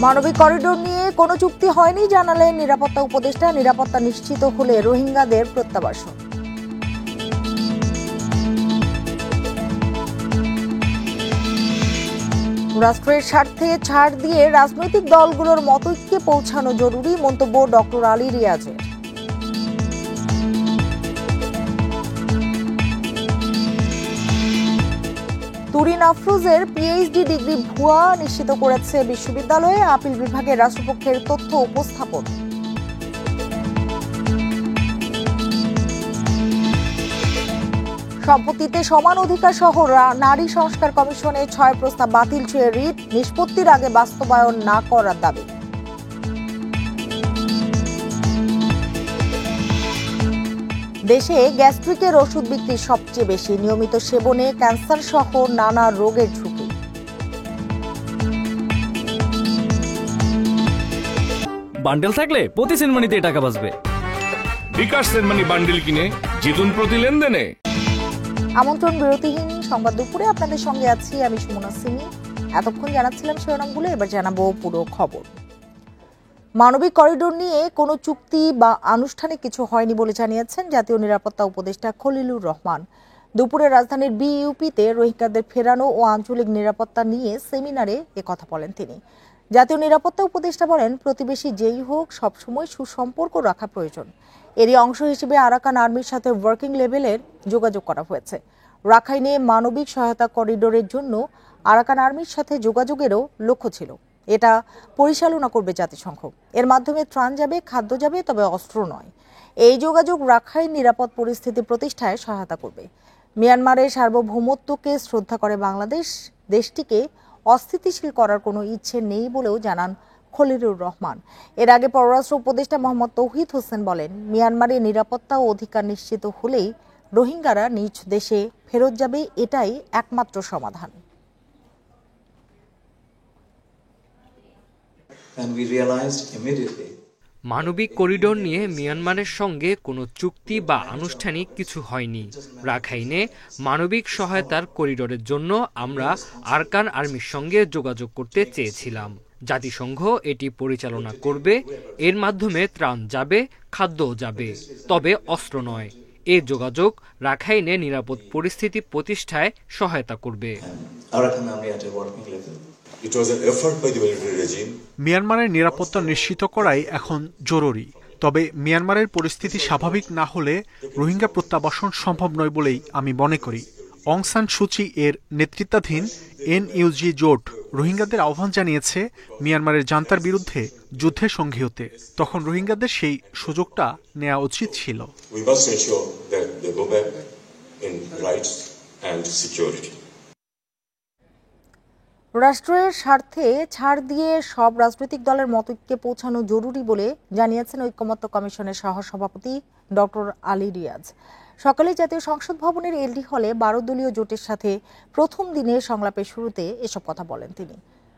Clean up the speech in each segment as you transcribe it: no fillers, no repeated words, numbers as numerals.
মানবিক করিডোর নিয়ে কোনো চুক্তি হয়নি জানালেন নিরাপত্তা উপদেষ্টা। নিরাপত্তা নিশ্চিত হলে রোহিঙ্গাদের প্রত্যাবাসন। রাষ্ট্রের স্বার্থে ছাড় দিয়ে রাজনৈতিক দলগুলোর মতৈক্যে পৌঁছানো জরুরি, মন্তব্য ডক্টর আলী রিয়াজের। তুরিন আফরোজের পিএইচডি ডিগ্রি ভুয়া নিশ্চিত করেছে বিশ্ববিদ্যালয়ে। আপিল বিভাগের রাষ্ট্রপক্ষের তথ্য উপস্থাপন। সম্পত্তিতে সমান অধিকার সহ নারী সংস্কার কমিশনে 6 প্রস্তাব বাতিল চেয়ে রিট, নিষ্পত্তির আগে বাস্তবায়ন না করার দাবি। দেশে গ্যাস্ট্রিকের ওষুধ বিক্রি সবচেয়ে বেশি, নিয়মিত সেবনে ক্যান্সার সহ নানা রোগের ঝুঁকি। বান্ডেল থাকলে প্রতি সেনমানিতে টাকা বাঁচবে। বিকাশ সেনমানি বান্ডেল কিনে জিতুন প্রতি লেনদেনে। আমন্ত্রণ বিরতিহীন সংবাদ দুপুরে আপনাদের সঙ্গে আছি আমি সুমনা সিমি। এতক্ষণ জানাচ্ছিলাম শিরোনামগুলো, এবার জানাবো পুরো খবর। মানবিক করিডোর নিয়ে কোনো চুক্তি বা আনুষ্ঠানিক কিছু হয়নি বলে জানিয়েছেন জাতীয় নিরাপত্তা উপদেষ্টা খলিলুর রহমান। দুপুরে রাজধানীর বিইউপিতে রোহিঙ্গাদের ফেরানো ও আঞ্চলিক নিরাপত্তা নিয়ে সেমিনারে একথা বলেন তিনি। জাতীয় নিরাপত্তা উপদেষ্টা বলেন, প্রতিবেশী যেই হোক সবসময় সুসম্পর্ক রাখা প্রয়োজন। এরই অংশ হিসেবে আরাকান আর্মির সাথে ওয়ার্কিং লেভেলের যোগাযোগ করা হয়েছে। রাখাইনে মানবিক সহায়তা করিডোরের জন্য আরাকান আর্মির সাথে যোগাযোগেরও লক্ষ্য ছিল। এটা পরিচালনা করবে জাতিসংঘ। এর মাধ্যমে ত্রাণ যাবে, খাদ্য যাবে, তবে অস্ত্র নয়। এই যোগাযোগ রাখাইন নিরাপদ পরিস্থিতি প্রতিষ্ঠায় সহায়তা করবে। মিয়ানমারের সার্বভৌমত্বকে শ্রদ্ধা করে বাংলাদেশ, দেশটিকে অস্থিতিশীল করার কোনো ইচ্ছে নেই বলেও জানান খলিলুর রহমান। এর আগে পররাষ্ট্র উপদেষ্টা মোহাম্মদ তৌহিদ হোসেন বলেন, মিয়ানমারের নিরাপত্তা ও অধিকার নিশ্চিত হলেই রোহিঙ্গারা নিজ দেশে ফেরত যাবে, এটাই একমাত্র সমাধান। মানবিক করিডোর নিয়ে মিয়ানমারের সঙ্গে কোনো চুক্তি বা আনুষ্ঠানিক কিছু হয়নি। রাখাইনে মানবিক সহায়তার করিডোরের জন্য আমরা আরাকান আর্মির সঙ্গে যোগাযোগ করতে চেয়েছিলাম। জাতিসংঘ এটি পরিচালনা করবে। এর মাধ্যমে ত্রাণ যাবে, খাদ্যও যাবে, তবে অস্ত্র নয়। এই যোগাযোগ রাখাইনে নিরাপদ পরিস্থিতি প্রতিষ্ঠায় সহায়তা করবে। মিয়ানমারের নিরাপত্তা নিশ্চিত করাই এখন জরুরি। তবে মিয়ানমারের পরিস্থিতি স্বাভাবিক না হলে রোহিঙ্গা প্রত্যাবাসন সম্ভব নয় বলেই আমি মনে করি। অং সান সুচি এর নেতৃত্বাধীন এনইউজি জোট রোহিঙ্গাদের আহ্বান জানিয়েছে মিয়ানমারের জান্তার বিরুদ্ধে যুদ্ধে সঙ্গী হতে। তখন রোহিঙ্গাদের সেই সুযোগটা নেওয়া উচিত ছিল। রাষ্ট্রের স্বার্থে ছাড় দিয়ে সব রাজনৈতিক দলের মতৈক্যে পৌঁছানো জরুরি বলে জানিয়েছেন ঐক্যমত্য কমিশনের সহসভাপতি ডক্টর আলী রিয়াজ। সকালে জাতীয় সংসদ ভবনের এলডি হলে 12 দলীয় জোটের সাথে প্রথম দিনের সংলাপের শুরুতে এসব কথা বলেন তিনি।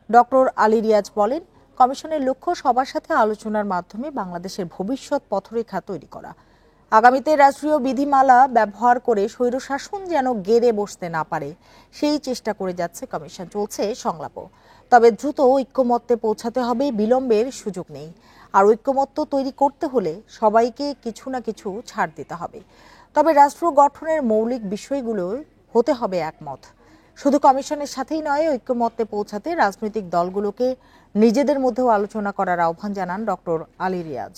ডক্টর আলী রিয়াজ বলেন, কমিশনের লক্ষ্য সবার সাথে আলোচনার মাধ্যমে বাংলাদেশের ভবিষ্যৎ পথরেখা তৈরি করা। আগামীতে রাষ্ট্রীয় বিধিমালা ব্যবহার করে স্বৈরশাসন যেন গেড়ে বসতে না পারে সেই চেষ্টা করে যাচ্ছে কমিশন। চলছে সংলাপও, তবে দ্রুত ঐক্যমত্যে পৌঁছাতে হবে, বিলম্বের সুযোগ নেই। আর ঐক্যমত্য তৈরি করতে হলে সবাইকে কিছু না কিছু ছাড় দিতে হবে। তবে রাষ্ট্র গঠনের মৌলিক বিষয়গুলো হতে হবে একমত। শুধু কমিশনের সাথেই নয়, ঐক্যমত্যে পৌঁছাতে রাজনৈতিক দলগুলোকে নিজেদের মধ্যেও আলোচনা করার আহ্বান জানান ডক্টর আলী রিয়াজ।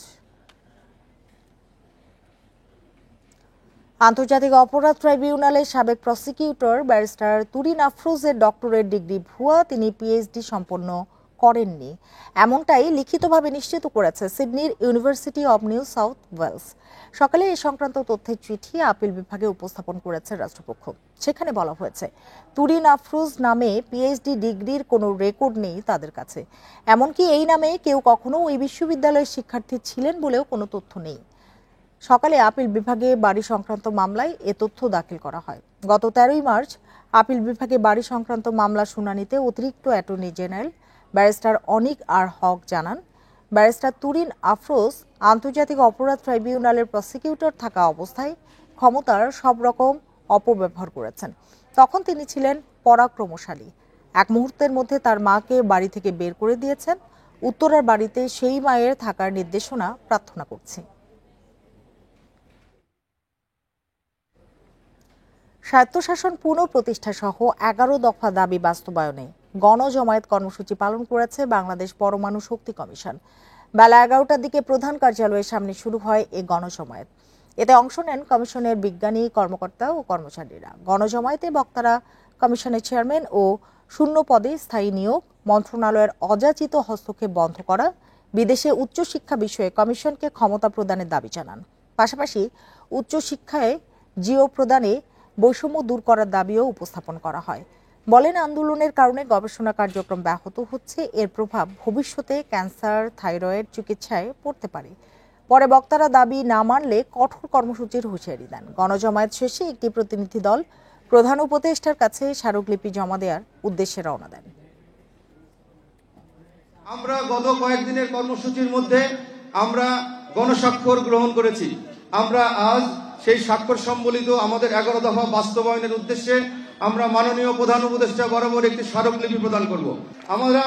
আন্তর্জাতিক অপরাধ ট্রাইব্যুনালের সাবেক প্রসিকিউটর ব্যারিস্টার তুরিন আফরোজের ডক্টরেট ডিগ্রি ভুয়া, তিনি পিএইচডি সম্পন্ন করেননি, এমনটাই লিখিতভাবে নিশ্চিত করেছে সিডনির university of New South Wales. সকালে এই সংক্রান্ত তথ্যের চিঠি আপিল বিভাগে উপস্থাপন করেছে রাষ্ট্রপক্ষ। সেখানে বলা হয়েছে, তুরিন আফরোজ নামে পিএইচডি ডিগ্রির কোনো রেকর্ড নেই তাদের কাছে। এমনকি এই নামে কেউ কখনো ওই বিশ্ববিদ্যালয়ের শিক্ষার্থী ছিলেন বলেও কোনো তথ্য নেই। সকালে আপিল বিভাগে বাড়ি সংক্রান্ত মামলায় এ তথ্য দাখিল করা হয়। গত 13 মার্চ আপিল বিভাগে বাড়ি সংক্রান্ত মামলা শুনানিতে অতিরিক্ত অ্যাটর্নি জেনারেল ব্যারিস্টার অনিক আর হক জানান, ব্যারিস্টার তুরিন আফরোজ আন্তর্জাতিক অপরাধ ট্রাইব্যুনালের প্রসিকিউটর থাকা অবস্থায় ক্ষমতার সব রকম অপব্যবহার করেছেন। তখন তিনি ছিলেন পরাক্রমশালী। এক মুহূর্তের মধ্যে তার মাকে বাড়ি থেকে বের করে দিয়েছেন। উত্তরার বাড়িতে সেই মায়ের থাকার নির্দেশনা প্রার্থনা করছি। স্বায়ত্তশাসন পুনঃপ্রতিষ্ঠা সহ ১১ দফা দাবি বাস্তবায়নে গণজমায়েত কর্মসূচি পালন করেছে বাংলাদেশ পরমাণু শক্তি কমিশন। বেলা ১১টার দিকে প্রধান কার্যালয়ের সামনে শুরু হয় এই গণজমায়েত। এতে অংশ নেন কমিশনের বিজ্ঞানী, কর্মকর্তা ও কর্মচারীরা। গণজমায়েতে বক্তারা কমিশনের চেয়ারম্যান ও শূন্য পদে স্থায়ী নিয়োগ, মন্ত্রণালয়ের অযাচিত হস্তক্ষেপ বন্ধ করা, বিদেশে উচ্চশিক্ষা বিষয়ে কমিশনকে ক্ষমতা প্রদানের দাবি জানান। পাশাপাশি উচ্চশিক্ষায় জিও প্রদানে বৈষম্য দূর করার দাবিও উপস্থাপন করা হয়। বলেন, আন্দোলনের কারণে গবেষণা কার্যক্রম ব্যাহত হচ্ছে, এর প্রভাব ভবিষ্যতে ক্যান্সার, থাইরয়েড চিকিৎসায় পড়তে পারে। পরে বক্তারা দাবি না মানলে কঠোর কর্মসূচির হুঁশিয়ারি দেন। গণজমায়েত শেষে একটি প্রতিনিধি দল প্রধান উপদেষ্টার কাছে স্মারকলিপি জমা দেওয়ার উদ্দেশ্যে রওনা দেন। আমরা গত কয়েকদিনের কর্মসূচির মধ্যে আমরা গণস্বাক্ষর গ্রহণ করেছি। আমরা আজ সেই স্বাক্ষর সম্বলিত আমাদের ১১ দফা বাস্তবায়নের উদ্দেশ্যে আমরা মাননীয় প্রধান উপদেষ্টা বরাবর একটি স্মারকলিপি প্রদান করব।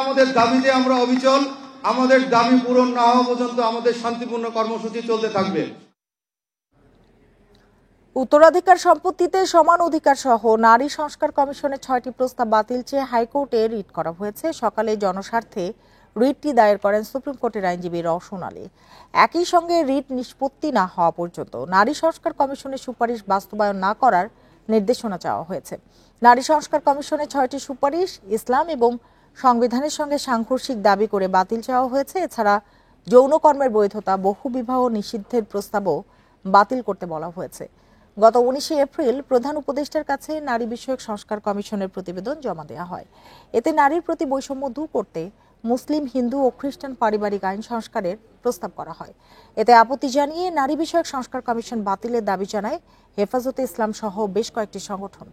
আমাদের দাবিতে আমরা অবিচল, আমাদের দাবি পূরণ না হওয়া পর্যন্ত আমাদের শান্তিপূর্ণ কর্মসূচি চলতে থাকবে। উত্তরাধিকার সম্পত্তিতে সমান অধিকার সহ নারী সংস্কার কমিশনের ৬টি প্রস্তাব বাতিল চেয়ে হাইকোর্টে রিট করা হয়েছে। সকালে জনস্বার্থে রিটটি দায়ের করেন সুপ্রিম কোর্টের আইনজীবী রওশন আলী। একই সঙ্গে রিট নিষ্পত্তি না হওয়া পর্যন্ত নারী সংস্কার কমিশনের সুপারিশ বাস্তবায়ন না করার নির্দেশনা চাওয়া হয়েছে। নারী সংস্কার কমিশনের ৬টি সুপারিশ ইসলাম এবং সংবিধানের সঙ্গে সাংঘর্ষিক দাবি করে বাতিল চাওয়া হয়েছে। এছাড়া যৌন কর্মের বৈধতা, বহুবিবাহ নিষিদ্ধের প্রস্তাবও বাতিল করতে বলা হয়েছে। গত ১৯ এপ্রিল প্রধান উপদেষ্টার কাছে নারী বিষয়ক সংস্কার কমিশনের প্রতিবেদন জমা দেওয়া হয়। এতে নারীর প্রতি বৈষম্য দূর করতে মুসলিম, হিন্দু ও খ্রিস্টান পারিবারিক আইন সংস্কারের প্রস্তাব করা হয়। এতে আপত্তি জানিয়ে নারী বিষয়ক সংস্কার কমিশন বাতিলের দাবি জানায় হেফাজতে ইসলাম সহ বেশ কয়েকটি সংগঠন।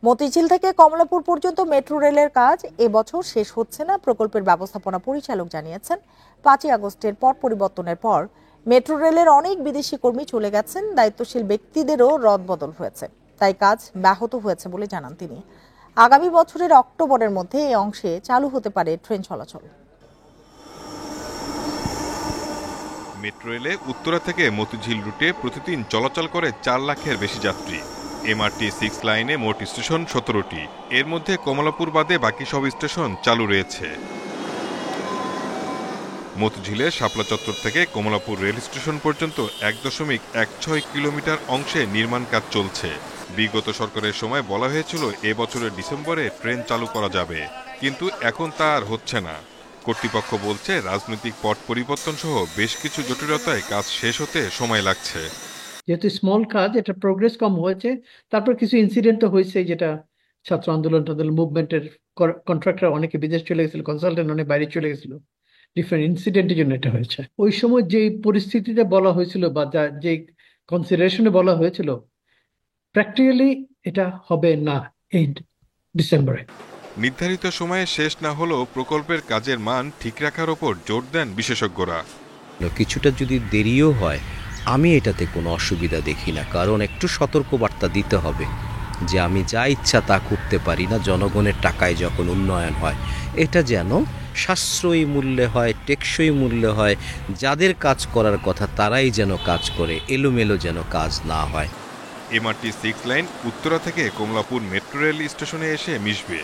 মতিঝিল থেকে কমলাপুর পর্যন্ত মেট্রো রেলের কাজ এবছর শেষ হচ্ছে না। প্রকল্পের ব্যবস্থাপনা পরিচালক জানিয়েছেন, ৫ই আগস্টের পট পরিবর্তনের পর মেট্রো রেলের অনেক বিদেশি কর্মী চলে গেছেন, দায়িত্বশীল ব্যক্তিদেরও রদবদল হয়েছে, তাই কাজ ব্যাহত হয়েছে বলে জানান তিনি। আগামী বছরের অক্টোবরের মধ্যে এই অংশে চালু হতে পারে ট্রেন চলাচল। মেট্রো রেলে উত্তরা থেকে মতিঝিল রুটে প্রতিদিন চলাচল করে ৪ লাখের বেশি যাত্রী। এমআরটি 6 লাইনে মোট স্টেশন ১৭টি। এর মধ্যে কমলাপুর বাদে বাকি সব স্টেশন চালু রয়েছে। মতিঝিলের শাপলা চত্বর থেকে কমলাপুর রেল স্টেশন পর্যন্ত ১.১৬ কিলোমিটার অংশে নির্মাণ কাজ চলছে। বিগত সরকারের সময় বলা হয়েছিল এবছরের ডিসেম্বরে ট্রেন চালু করা যাবে, কিন্তু এখন তা আর হচ্ছে না। কর্তৃপক্ষ বলছে রাজনৈতিক পট পরিবর্তন সহ বেশ কিছু জটিলতায় কাজ শেষ হতে সময় লাগছে। যেহেতু স্মল কাজ, এটা প্রোগ্রেস কম হয়েছে। তারপর কিছু ইনসিডেন্ট তো হয়েছে, যেটা ছাত্র আন্দোলন মুভমেন্টের কন্ট্রাক্টর অনেকে বিদেশ চলে গেছিল, কনসালটেন্ট অনেক বাইরে চলে গেছিল, ডিফারেন্ট ইনসিডেন্টের জন্য এটা হয়েছে। ওই সময় যে পরিস্থিতিতে বলা হয়েছিল বা যে কনসিডারেশনে বলা হয়েছিল, প্র্যাকটিক্যালি এটা হবে না এই ডিসেম্বরে। নির্ধারিত সময়ে শেষ না হলেও প্রকল্পের কাজের মান ঠিক রাখার ওপর জোর দেন বিশেষজ্ঞরা। কিছুটা যদি দেরিও হয়, আমি এটাতে কোনো অসুবিধা দেখি না, কারণ একটু সতর্কবার্তা দিতে হবে যে আমি যা ইচ্ছা তা করতে পারি না। জনগণের টাকায় যখন উন্নয়ন হয়, এটা যেন সাশ্রয়ী মূল্যে হয়, টেকসই মূল্যে হয়, যাদের কাজ করার কথা তারাই যেন কাজ করে, এলোমেলো যেন কাজ না হয়। এমআরটি 6 লাইন উত্তরা থেকে কমলাপুর মেট্রো রেল স্টেশনে এসে মিশবে।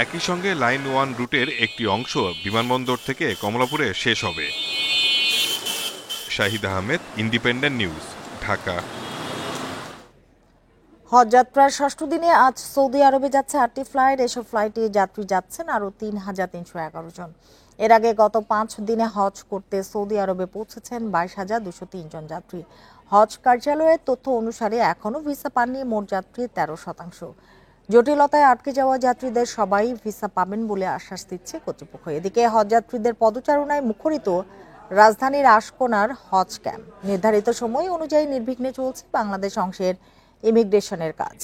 একই সঙ্গে লাইন 1 রুটের একটি অংশ বিমানবন্দর থেকে কমলাপুরে শেষ হবে। Shahid Ahmed, Independent News, Dhaka. হজ যাত্রার ষষ্ঠ দিনে আজ সৌদি আরবে যাচ্ছে 8টি ফ্লাইট। এসব ফ্লাইটে যাত্রী যাচ্ছেন আরও ৩,৩১১ জন। এর আগে গত 5 দিনে হজ করতে সৌদি আরবে পৌঁছেছেন 22,203 জন যাত্রী। হজ কার্যালয়ের তথ্য অনুসারে এখনও ভিসা পাননি মোট যাত্রী 13%। জটিলতায় আটকে যাওয়া যাত্রীদের সবাই ভিসা পাবেন বলে আশ্বাস দিচ্ছে কর্তৃপক্ষ। এদিকে হজ যাত্রীদের পদচারণায় মুখরিত রাজধানীর আশকোনার হজ ক্যাম্প। নির্ধারিত সময় অনুযায়ী নির্বিঘ্নে চলছে বাংলাদেশ অংশের ইমিগ্রেশনের কাজ।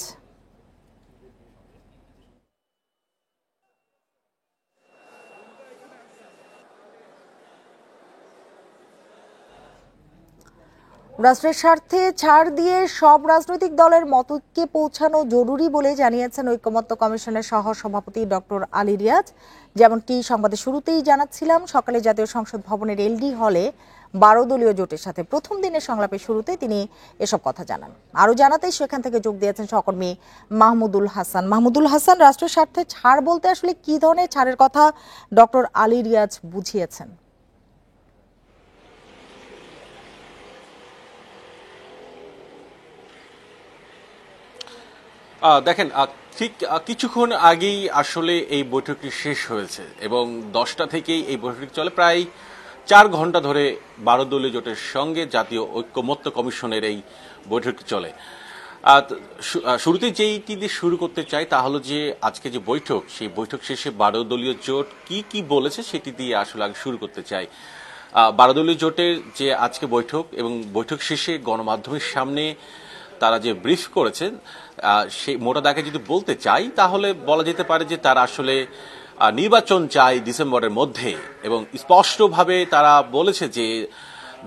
রাষ্ট্রের স্বার্থে ছাড় দিয়ে সব রাজনৈতিক দলের মতকে পৌঁছানো জরুরি বলে জানিয়েছেন ঐকমত্য কমিশনের সহ সভাপতি ডক্টর আলী রিয়াজ। যেমনটি সংবাদের শুরুতেই জানাচ্ছিলাম, সকালে জাতীয় সংসদ ভবনের এলডি হলে 12 দলীয় জোটের সাথে প্রথম দিনের সংলাপের শুরুতে তিনি এসব কথা জানান। আরো জানাতে সেখান থেকে যোগ দিয়েছেন সহকর্মী মাহমুদুল হাসান। মাহমুদুল হাসান, রাষ্ট্রের স্বার্থে ছাড় বলতে আসলে কি ধরনের ছাড়ের কথা ডক্টর আলী রিয়াজ বুঝিয়েছেন? দেখেন, ঠিক কিছুক্ষণ আগেই আসলে এই বৈঠকটি শেষ হয়েছে এবং 10টা থেকেই এই বৈঠকটি চলে। প্রায় 4 ঘন্টা ধরে 12 দলীয় জোটের সঙ্গে জাতীয় ঐকমত্য কমিশনের এই বৈঠকটি চলে। শুরুতে যেইটি দিয়ে শুরু করতে চাই তা হলো যে আজকে যে বৈঠক, সেই বৈঠক শেষে 12 দলীয় জোট কি বলেছে সেটি দিয়ে আসলে আগে শুরু করতে চাই। 12 দলীয় জোটের যে আজকে বৈঠক এবং বৈঠক শেষে গণমাধ্যমের সামনে তারা যে ব্রিফ করেছেন, সেই মোটা দাগে যদি বলতে চাই তাহলে বলা যেতে পারে যে তারা আসলে নির্বাচন চায় ডিসেম্বরের মধ্যে এবং স্পষ্টভাবে তারা বলেছে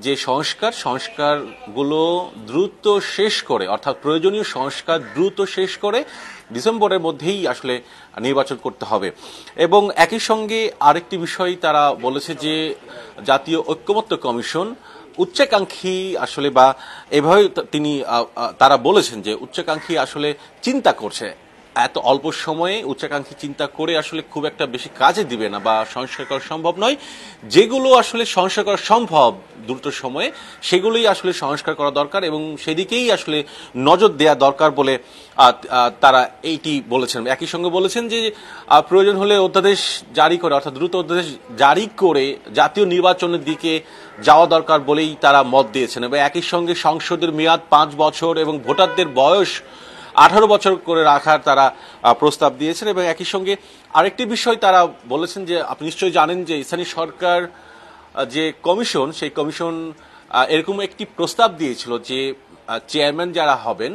যে সংস্কারগুলো দ্রুত শেষ করে, অর্থাৎ প্রয়োজনীয় সংস্কার দ্রুত শেষ করে ডিসেম্বরের মধ্যেই আসলে নির্বাচন করতে হবে। এবং একই সঙ্গে আরেকটি বিষয় তারা বলেছে যে জাতীয় ঐকমত্য কমিশন উচ্চাকাঙ্ক্ষী আসলে, বা এভাবে তারা বলেছেন যে উচ্চাকাঙ্ক্ষী আসলে চিন্তা করছে, এত অল্প সময়ে উচ্চাকাঙ্ক্ষী চিন্তা করে আসলে খুব একটা বেশি কাজে দিবে না বা সংস্কার করা সম্ভব নয়। যেগুলো আসলে সংস্কার করা সম্ভব দ্রুত সময়ে সেগুলোই আসলে সংস্কার করা দরকার এবং সেদিকেই আসলে নজর দেওয়া দরকার বলে তারা এইটি বলেছেন। একই সঙ্গে বলেছেন যে প্রয়োজন হলে অধ্যাদেশ জারি করে, অর্থাৎ দ্রুত অধ্যাদেশ জারি করে জাতীয় নির্বাচনের দিকে যাওয়া দরকার বলেই তারা মত দিয়েছেন। এবং একই সঙ্গে সংসদের মেয়াদ 5 বছর এবং ভোটারদের বয়স 18 বছর করে রাখার তারা প্রস্তাব দিয়েছেন। এবং একই সঙ্গে আরেকটি বিষয় তারা বলেছেন যে আপনি নিশ্চয়ই জানেন যে স্থানীয় সরকার যে কমিশন, সেই কমিশন এরকম একটি প্রস্তাব দিয়েছিল যে চেয়ারম্যান যারা হবেন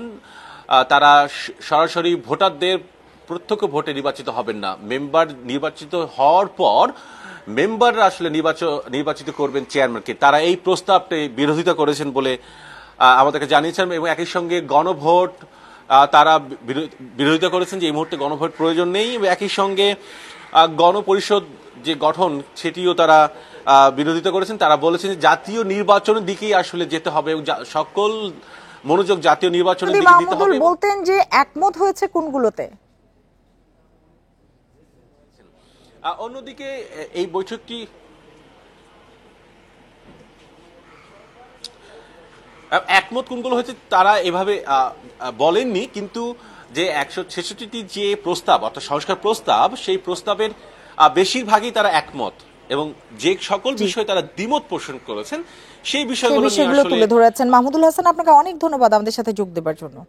তারা সরাসরি ভোটারদের প্রত্যক্ষ ভোটে নির্বাচিত হবেন না, মেম্বার নির্বাচিত হওয়ার পর মেম্বাররা আসলে নির্বাচিত করবেন চেয়ারম্যানকে। তারা এই প্রস্তাবটি বিরোধিতা করেছেন বলে আমাদেরকে জানিয়েছেন। এবং একই সঙ্গে গণভোট তারা বিরোধিতা করেছেন যে এই মুহূর্তে গণভোট প্রয়োজন নেই। একই সঙ্গে গণপরিষদ যে গঠন সেটিও তারা বিরোধিতা করেছেন। তারা বলেছেন যে জাতীয় নির্বাচনের দিকেই আসলে যেতে হবে এবং সকল মনোযোগ জাতীয় নির্বাচনের দিকে দিতে হবে। বলতেন যে একমত হয়েছে কোনগুলোতে? অন্যদিকে এই বৈঠকটি একমত কোনগুলো হয়েছে তারা এভাবে বলেননি, কিন্তু যে 166টি যে প্রস্তাব অর্থাৎ সংস্কার প্রস্তাব, সেই প্রস্তাবের বেশিরভাগই তারা একমত এবং যে সকল বিষয়ে তারা দ্বিমত পোষণ করেছেন সেই বিষয়গুলো তুলে ধরেছেন। মাহমুদুল হাসান, আপনাকে অনেক ধন্যবাদ আমাদের সাথে যোগ দেবার জন্য।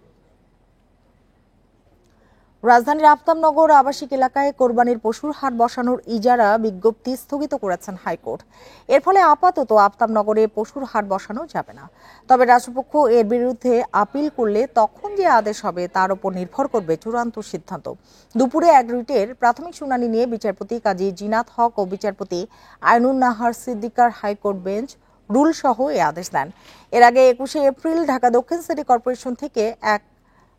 রাজধানীর আফতাবনগর আবাসিক এলাকায় কোরবানির পশুর হাট বসানোর ইজারা বিজ্ঞপ্তি স্থগিত করেছেন হাইকোর্ট। এর ফলে আপাতত আফতাবনগরে পশুর হাট বসানো যাবে না। তবে রাষ্ট্রপক্ষ এর বিরুদ্ধে আপিল করলে তখন যে আদেশ হবে তার উপর নির্ভর করবে চূড়ান্ত সিদ্ধান্ত। দুপুরে এক রিটের প্রাথমিক শুনানি নিয়ে বিচারপতি কাজী জিনাত হক ও বিচারপতি আইনুন নাহার সিদ্দিকার হাইকোর্ট বেঞ্চ রুল সহ এই আদেশ দেন। এর আগে 21শে এপ্রিল ঢাকা দক্ষিণ সিটি কর্পোরেশন থেকে এক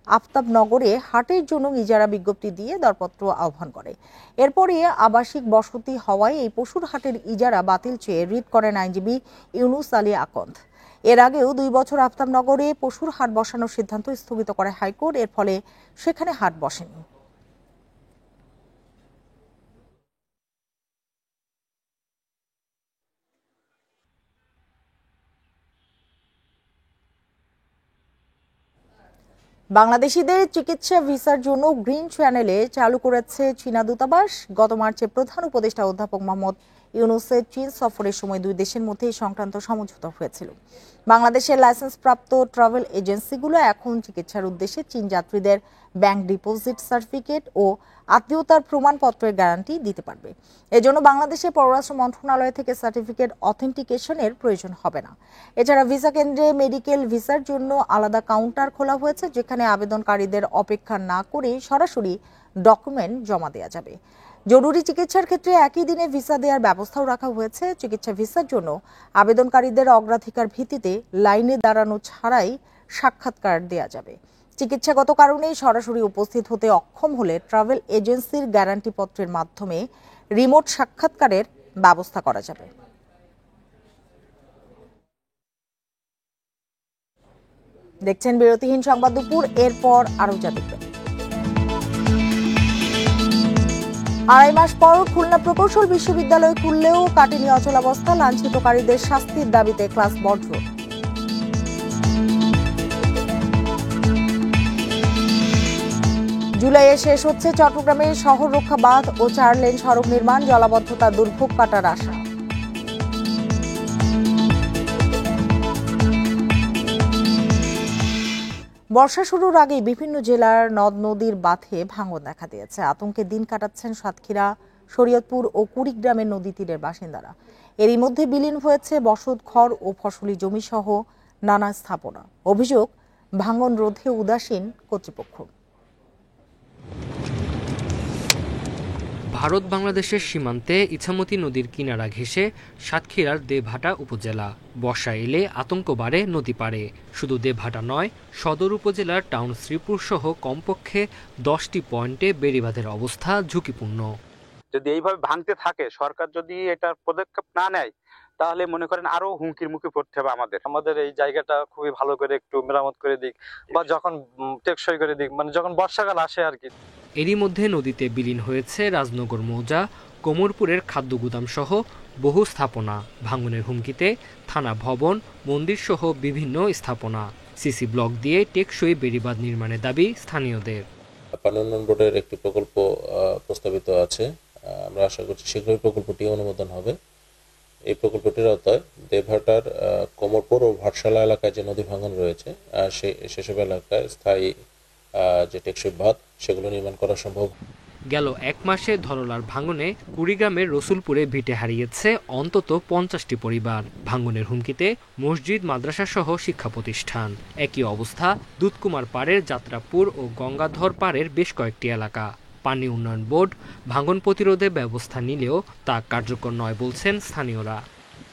আফতাবনগরে হাটের জন্য ইজারা বিজ্ঞপ্তি দিয়ে দরপত্র আহ্বান করে। এরপরে আবাসিক বসতি হওয়ায় এই পশুর হাটের ইজারা বাতিল চেয়ে রিট করেন আইনজীবী ইউনুস আলী আকন্দ। এর আগেও 2 বছর আফতাবনগরে পশুর হাট বসানোর সিদ্ধান্ত স্থগিত করে হাইকোর্ট। এর ফলে সেখানে হাট বসেনি। বাংলাদেশিদের চিকিৎসা ভিসার জন্য গ্রিন চ্যানেলে চালু করেছে চীনা দূতাবাস। গত মার্চে প্রধান উপদেষ্টা অধ্যাপক মোহাম্মদ ইউনুসের চীন সফরের সময় 2 দেশের মধ্যে এই সংক্রান্ত সমঝোতা হয়েছিল। বাংলাদেশের লাইসেন্সপ্রাপ্ত ট্রাভেল এজেন্সিগুলো এখন চিকিৎসার উদ্দেশ্যে চীন যাত্রীদের ব্যাংক ডিপোজিট সার্টিফিকেট ও আত্মীয়তার প্রমাণপত্রের গ্যারান্টি দিতে পারবে। এজন্য বাংলাদেশের পররাষ্ট্র মন্ত্রণালয় থেকে সার্টিফিকেট অথেন্টিকেশনের প্রয়োজন হবে না। এছাড়া ভিসা কেন্দ্রে মেডিকেল ভিসার জন্য আলাদা কাউন্টার খোলা হয়েছে, যেখানে আবেদনকারীদের অপেক্ষা না করে সরাসরি ডকুমেন্ট জমা দেওয়া যাবে। জরুরি চিকিৎসার ক্ষেত্রে একই দিনে ভিসা দেওয়ার ব্যবস্থাও রাখা হয়েছে। চিকিৎসা ভিসার জন্য আবেদনকারীদের অগ্রাধিকার ভিত্তিতে লাইনে দাঁড়ানো ছাড়াই সাক্ষাৎকার দেওয়া যাবে। চিকিৎসাগত কারণে সরাসরি উপস্থিত হতে অক্ষম হলে ট্রাভেল এজেন্সির গ্যারান্টি পত্রের মাধ্যমে রিমোট সাক্ষাৎকারের ব্যবস্থা করা যাবে। দেখছেন বিরতিহীন সংবাদ দুপুর, এরপর আরো যা দেখবেন। 2.5 মাস পর খুলনা প্রকৌশল বিশ্ববিদ্যালয় খুললেও কাটেনি অচলাবস্থা। লাঞ্ছিতকারীদের শাস্তির দাবিতে ক্লাস বর্জ্য। জুলাইয়ে শেষ হচ্ছে চট্টগ্রামের শহর রক্ষা বাঁধ ও 4 লেন সড়ক নির্মাণ। জলাবদ্ধতা দুর্ভোগ কাটার আশা। বর্ষা শুরুর আগেই বিভিন্ন জেলার নদ নদীর বাঁধে ভাঙন দেখা দিয়েছে। আতঙ্কে দিন কাটাচ্ছেন সাতক্ষীরা, শরীয়তপুর ও কুড়িগ্রামের নদী তীরের বাসিন্দারা। এরই মধ্যে বিলীন হয়েছে বসত ঘর ও ফসলি জমি সহ নানা স্থাপনা। অভিযোগ, ভাঙন রোধে উদাসীন কর্তৃপক্ষ। ভারত বাংলাদেশের সীমান্তে ইছামতি নদীর কিনারা ঘেঁষে সাতক্ষীরার দেবহাটা উপজেলা। বর্ষা এলে আতঙ্ক বাড়ে নদী পাড়ে। শুধু দেবহাটা নয়, সদর উপজেলার টাউন শ্রীপুর সহ কমপক্ষে 10টি পয়েন্টে বেড়িবাঁধের অবস্থা ঝুঁকিপূর্ণ। যদি এইভাবে ভাঙতে থাকে, সরকার যদি এটার পদক্ষেপ না নেয়, তাহলে মনে করেন আরো হুমকির মুখে পড়তে হবে। আমাদের এই জায়গাটা খুবই ভালো করে একটু মেরামত করে দিক, বা যখন টেকসই করে দিক, মানে যখন বর্ষাকাল আসে আর কি। এরই মধ্যে নদীতে বিলীন হয়েছে রাজনগর মৌজা, কোমরপুরের খাদ্য গুদাম সহ বহু স্থাপনা। ভাঙনের হুমকিতে থানা ভবন, মন্দির সহ বিভিন্ন স্থাপনা। সিসি ব্লক দিয়ে টেকসই বেড়িবাঁধ নির্মাণের দাবি স্থানীয়দের। পানি উন্নয়ন বোর্ডের একটি প্রকল্প প্রস্তাবিত আছে। আমরা আশা করছি শীঘ্রই প্রকল্পটি অনুমোদন হবে। এই প্রকল্পটির আওতায় দেবহাটার কোমরপুর ও ভাটশালা এলাকায় যে নদী ভাঙন রয়েছে, সেসব এলাকায় স্থায়ী যে টেকসই বাঁধ, সেগুলো নির্মাণ করা সম্ভব। গেল 1 মাসে ধরলার ভাঙনে কুড়িগ্রামের রসুলপুরে ভিটে হারিয়েছে অন্তত 50টি পরিবার। ভাঙনের হুমকিতে মসজিদ, মাদ্রাসা সহ শিক্ষা প্রতিষ্ঠান। একই অবস্থা দুধকুমার পাড়ের যাত্রাপুর ও গঙ্গাধর পাড়ের বেশ কয়েকটি এলাকা। পানি উন্নয়ন বোর্ড ভাঙন প্রতিরোধে ব্যবস্থা নিলেও তা কার্যকর নয় বলছেন স্থানীয়রা।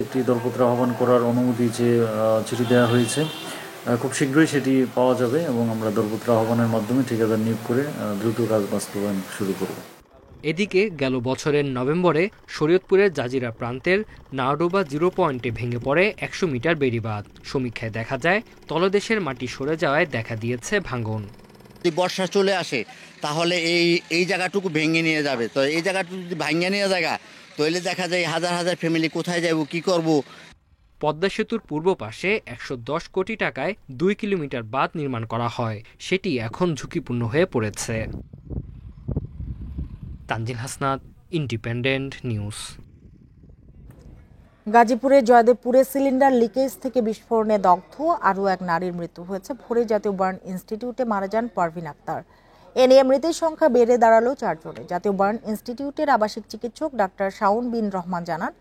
একটি দরপত্র আহ্বান করার অনুমতি যে চিঠি দেওয়া হয়েছে, খুব শীঘ্রই সেটি পাওয়া যাবে এবং আমরা দরপত্র আহ্বানের মাধ্যমে ঠিকাদার নিয়োগ করে দ্রুত কাজ বাস্তবায়ন শুরু করব। এদিকে গেল বছরের নভেম্বরে শরীয়তপুরের জাজিরা প্রান্তের নাওডোবা 0 পয়েন্টে ভেঙে পড়ে 100 মিটার বেড়িবাঁধ। সমীক্ষায় দেখা যায় তলদেশের মাটি সরে যাওয়ায় দেখা দিয়েছে ভাঙন। যদি বর্ষা চলে আসে তাহলে এই জায়গাটুকু ভেঙে নিয়ে যাবে। তো এই জায়গাটুকু যদি ভেঙে নিয়ে জায়গা, তাহলে দেখা যায় হাজার হাজার ফ্যামিলি কোথায় যাব, কি করব। পদ্মা সেতুর পূর্ব পাশে 110 কোটি টাকায় 2 কিলোমিটার বাঁধ নির্মাণ করা হয়। সেটি এখন ঝুঁকিপূর্ণ হয়ে পড়েছে। Tanzil Hasnat, independent news. গাজীপুরের জয়দেবপুরে সিলিন্ডার লিকেজ থেকে বিস্ফোরণে দগ্ধ আরও এক নারীর মৃত্যু হয়েছে। ভোরে জাতীয় বার্ন ইনস্টিটিউটে মারা যান পারভিন আক্তার। এ নিয়ে মৃতের সংখ্যা বেড়ে দাঁড়ালো 4 জনে। জাতীয় বার্ন ইনস্টিটিউটের আবাসিক চিকিৎসক ডাক্তার শাওন বিন রহমান জানান,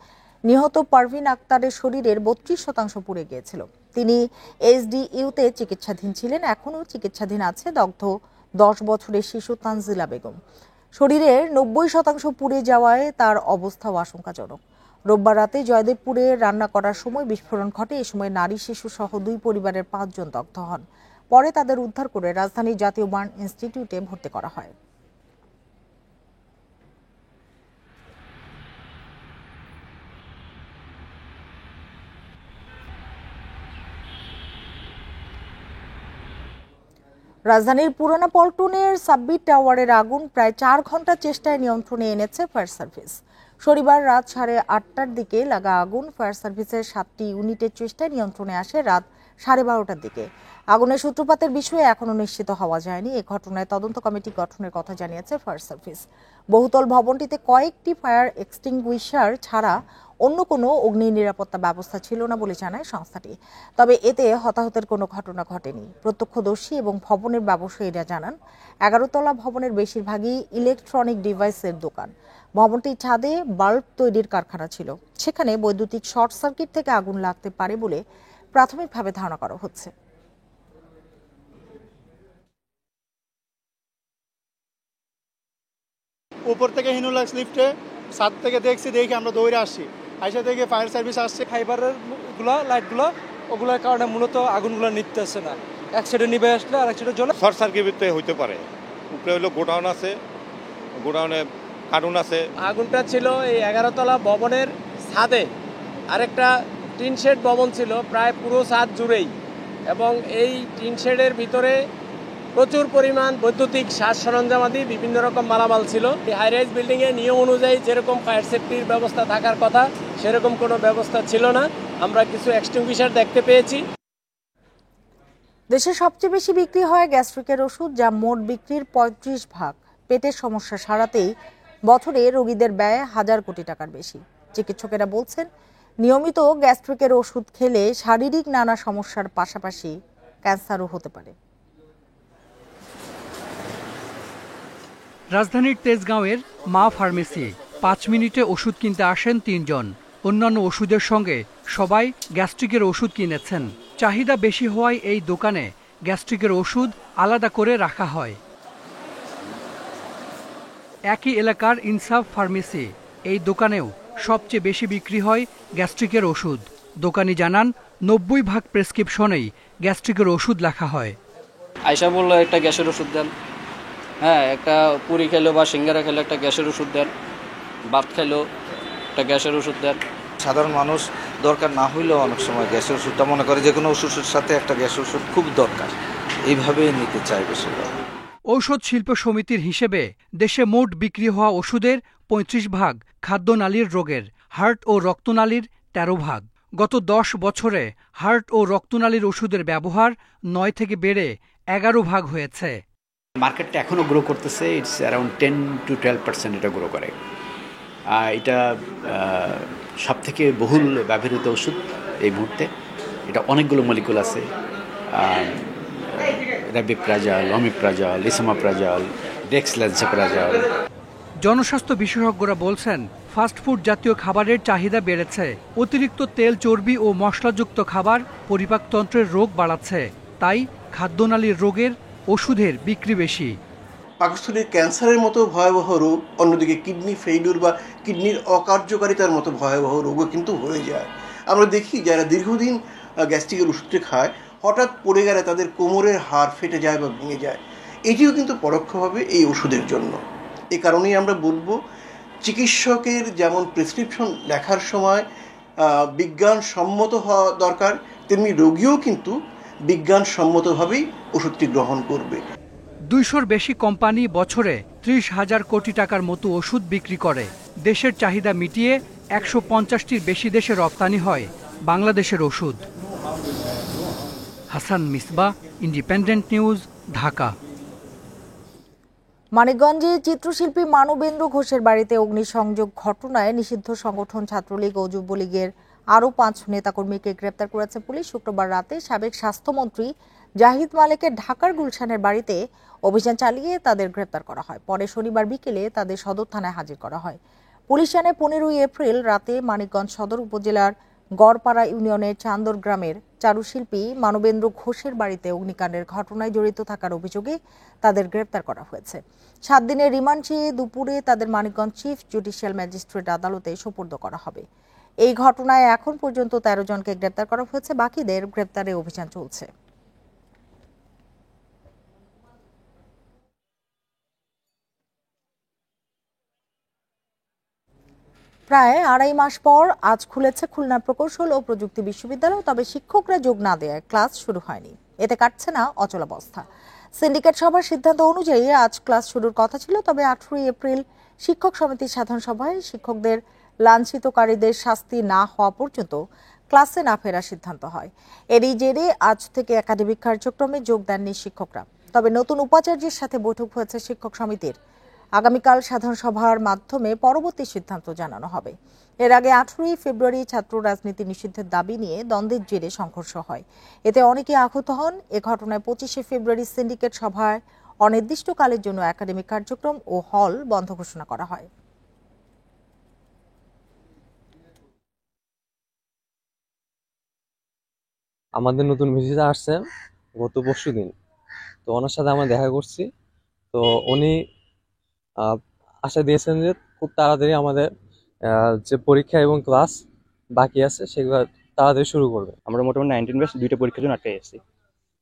নিহত পারভিন আক্তারের শরীরের 32% পুড়ে গিয়েছিল। তিনি এসডিইউতে চিকিৎসাধীন ছিলেন। এখনও চিকিৎসাধীন আছে দগ্ধ 10 বছরের শিশু তানজিলা বেগম। শরীরের 90% পুড়ে যাওয়ায় তার অবস্থাও আশঙ্কাজনক। রোববার রাতে জয়দেবপুরে রান্না করার সময় বিস্ফোরণ ঘটে। এ সময় নারী, শিশু সহ 2 পরিবারের 5 জন দগ্ধ হন। পরে তাদের উদ্ধার করে রাজধানীর জাতীয় বার্ন ইনস্টিটিউটে ভর্তি করা হয়। রাজধানীর পুরানা পল্টনের সাব্বির টাওয়ারের আগুন প্রায় 4 ঘন্টা চেষ্টায় নিয়ন্ত্রণে এনেছে ফায়ার সার্ভিস। শনিবার রাত 8:30টার দিকে লাগা আগুন ফায়ার সার্ভিসের 7টি ইউনিটের চেষ্টায় নিয়ন্ত্রণে আসে রাত 12:30টার দিকে। আগুনের সূত্রপাতের বিষয়ে এখনও নিশ্চিত হওয়া যায়নি। এ ঘটনায় তদন্ত কমিটি গঠনের কথা জানিয়েছে ফায়ার সার্ভিস। বহুতল ভবনটিতে কয়েকটি ফায়ার এক্সটিংগুইশার ছাড়া অন্য কোনো অগ্নি নিরাপত্তা ব্যবস্থা ছিল না বলে জানায় সংস্থাটি। তবে এতে হতাহতের কোনো ঘটনা ঘটেনি। প্রত্যক্ষদর্শী এবং ভবনের ব্যবসায়ীরা জানান, 11 তলা ভবনের বেশিরভাগই ইলেকট্রনিক ডিভাইসের দোকান। ভবনটির ছাদে বাল্ব তৈরির কারখানা ছিল। সেখানে বৈদ্যুতিক শর্ট সার্কিট থেকে আগুন লাগতে পারে বলে প্রাথমিকভাবে ধারণা করা হচ্ছে। উপর থেকে হিনুলাক্স লিফটে ছাদ থেকে দেখে আমরা দৌড়ে আসছি, আইসা থেকে ফায়ার সার্ভিস আসছে। ফাইবারের লাইটগুলো ওগুলোর কারণে মূলত আগুনগুলো নিতেছে না, এক সাইডে নিভে আসলে আর এক সাইডে জ্বলে। শর্ট সার্কিট হইতে পারে। উপরে হলো গোডাউন আছে, গোডাউনে কার্টুন আছে। আগুনটা ছিল এই 11 তলা ভবনের ছাদে, আরেকটা টিন শেড ভবন ছিল প্রায় পুরো ছাদ জুড়েই, এবং এই টিন শেডের ভিতরে প্রচুর পরিমাণ বৈদ্যুতিক সাজ সরঞ্জামাদি বিভিন্ন রকম মালামাল ছিল। এই হাই রাইজ বিল্ডিং এর নিয়ম অনুযায়ী যেরকম ফায়ার সেফটির ব্যবস্থা থাকার কথা সেরকম কোনো ব্যবস্থা ছিল না। আমরা কিছু এক্সটিংগুইশার দেখতে পেয়েছি। দেশে সবচেয়ে বেশি বিক্রি হয় গ্যাস্ট্রিকের ওষুধ, যা মোট বিক্রির 35%। পেটের সমস্যা সারাতেই বছরে রোগীদের ব্যয় 1000 কোটি টাকার বেশি। চিকিৎসকেরা বলছেন, নিয়মিত গ্যাস্ট্রিকের ওষুধ খেলে শারীরিক নানা সমস্যার পাশাপাশি ক্যান্সারও হতে পারে। রাজধানীর তেজগাঁওয়ের মা ফার্মেসি 5 মিনিটে ওষুধ কিনতে আসেন 3 জন। অন্যান্য ওষুধের সঙ্গে সবাই গ্যাস্ট্রিকের ওষুধ কিনেছেন। চাহিদা বেশি হওয়ায় এই দোকানে গ্যাস্ট্রিকের ওষুধ আলাদা করে রাখা হয়। একই এলাকার ইনসাফ ফার্মেসি, এই দোকানেও সবচেয়ে বেশি বিক্রি হয় গ্যাস্ট্রিকের ওষুধ। দোকানি জানান, 90% প্রেসক্রিপশনেই গ্যাস্ট্রিকের ওষুধ লেখা হয়। আয়সা বললো একটা গ্যাসের ওষুধ দেন, হ্যাঁ একটা পুরি খেলো বা সিঙ্গারা খেলো একটা গ্যাসের ওষুধ দেন, ভাত খেলো একটা গ্যাসের ওষুধ দেন। সাধারণ মানুষ দরকার না হইলেও অনেক সময় গ্যাসের ওষুধটা মনে করে যে কোনো ওষুধের সাথে একটা গ্যাসের ওষুধ খুব দরকার, এইভাবেই নিতে চাই বেশিরভাগ। ঔষধ শিল্প সমিতির হিসেবে দেশে মোট বিক্রি হওয়া ওষুধের 35% খাদ্যনালীর রোগের, হার্ট ও রক্তনালীর 13%। গত 10 বছরে হার্ট ও রক্তনালীর ওষুধের ব্যবহার 9 থেকে বেড়ে 11% হয়েছে। মার্কেটটা এখনও গ্রো করতেছে, ইটস অ্যারাউন্ড 10 to 12% এটা গ্রো করে। এটা সবথেকে বহুল ব্যবহৃত ওষুধ এই মুহূর্তে। এটা অনেকগুলো মলিকুল আছে, র্যাবিপ্রাজল, অমিপ্রাজল, ইসোমাপ্রাজল, ডেক্সলান্সোপ্রাজল। জনস্বাস্থ্য বিশেষজ্ঞরা বলছেন, ফাস্টফুড জাতীয় খাবারের চাহিদা বেড়েছে। অতিরিক্ত তেল, চর্বি ও মশলাযুক্ত খাবার পরিপাকতন্ত্রের রোগ বাড়াচ্ছে, তাই খাদ্যনালীর রোগের ওষুধের বিক্রি বেশি। পাকস্থলীর ক্যান্সারের মতো ভয়াবহ রোগ, অন্যদিকে কিডনি ফেইলিউর বা কিডনির অকার্যকারিতার মতো ভয়াবহ রোগও কিন্তু হয়ে যায়। আমরা দেখি যারা দীর্ঘদিন গ্যাস্ট্রিকের ওষুধটি খায়, হঠাৎ পড়ে গেলে তাদের কোমরের হাড় ফেটে যায় বা ভেঙে যায়। এটিও কিন্তু পরোক্ষভাবে এই ওষুধের জন্য। এ কারণেই আমরা বলবো, চিকিৎসকের যেমন প্রেসক্রিপশন লেখার সময় বিজ্ঞানসম্মত হওয়া দরকার, তেমনি রোগীও কিন্তু বিজ্ঞানসম্মতভাবেই ওষুধটি গ্রহণ করবে। 200-র বেশি কোম্পানি বছরে 30,000 কোটি টাকার মতো ওষুধ বিক্রি করে। দেশের চাহিদা মিটিয়ে 150টির বেশি দেশে রপ্তানি হয় বাংলাদেশের ওষুধ। Hasan Misbah, Independent News, Dhaka. মানিকগঞ্জে চিত্রশিল্পী মানবেন্দ্র ঘোষের বাড়িতে অগ্নিসংযোগ ঘটনায় নিষিদ্ধ সংগঠন ছাত্রলীগ ও যুবলীগের আরও 5 নেতাকর্মীকে গ্রেপ্তার করেছে পুলিশ। শুক্রবার রাতে সাবেক স্বাস্থ্যমন্ত্রী জাহিদ মালেকের ঢাকার গুলশানের বাড়িতে অভিযান চালিয়ে তাদের গ্রেপ্তার করা হয়। পরে শনিবার বিকেলে তাদের সদর থানায় হাজির করা হয়। পুলিশ জানায়, 15 এপ্রিল রাতে মানিকগঞ্জ সদর উপজেলার গড়পাড়া ইউনিয়নের চান্দর গ্রামের চারুশিল্পী মানবেন্দ্র ঘোষের বাড়িতে অগ্নিকাণ্ডের ঘটনায় জড়িত থাকার অভিযোগে তাদের গ্রেপ্তার করা হয়েছে। 7 দিনের রিমান্ড চেয়ে দুপুরে তাদের মানিকগঞ্জ চিফ জুডিশিয়াল ম্যাজিস্ট্রেট আদালতে সোপর্দ করা হবে। এই ঘটনায় এখন পর্যন্ত 13 জনকে গ্রেপ্তার করা হয়েছে, বাকিদের গ্রেপ্তারে অভিযান চলছে। প্রায় 2.5 মাস পর আজ খুলেছে খুলনা প্রকৌশল ও প্রযুক্তি বিশ্ববিদ্যালয়, তবে শিক্ষকরা যোগ না দেওয়ায় ক্লাস শুরু হয়নি। এতে কাটছে না অচলাবস্থা। সিন্ডিকেট সভার সিদ্ধান্ত অনুযায়ী আজ ক্লাস শুরুর কথা ছিল, তবে 18 এপ্রিল শিক্ষক সমিতির সাধারণ সভায় শিক্ষকদের লাঞ্ছিতকারীদের শাস্তি না হওয়া পর্যন্ত ক্লাসে না ফেরার সিদ্ধান্ত হয়। এরই জেরে আজ থেকে একাডেমিক কার্যক্রমে যোগ দেননি শিক্ষকরা। তবে নতুন উপাচার্যের সাথে বৈঠক হয়েছে শিক্ষক সমিতির। আগামীকাল সাধারণ সভার মাধ্যমে পরবর্তী সিদ্ধান্ত জানানো হবে। এর আগে 18 ফেব্রুয়ারি ছাত্র রাজনীতি নিষিদ্ধের দাবি নিয়ে দ্বন্দ্বের জেরে সংঘর্ষ হয়। এতে অনেকে আহত হন। এ ঘটনায় 25 ফেব্রুয়ারি সিন্ডিকেট সভায় অনির্দিষ্টকালের জন্য একাডেমিক কার্যক্রম ও হল বন্ধ ঘোষণা করা হয়। আমাদের নতুন ভিসিটা আসছে গত পরশু দিন, তো ওনার সাথে আমরা দেখা করছি। তো উনি আশা দিয়েছেন যে খুব তাড়াতাড়ি আমাদের যে পরীক্ষা এবং ক্লাস বাকি আছে সেগুলো তাড়াতাড়ি শুরু করবে। আমরা মোটামুটি 19 ব্যাচ 2টা পরীক্ষার জন্য আটকে এসেছি,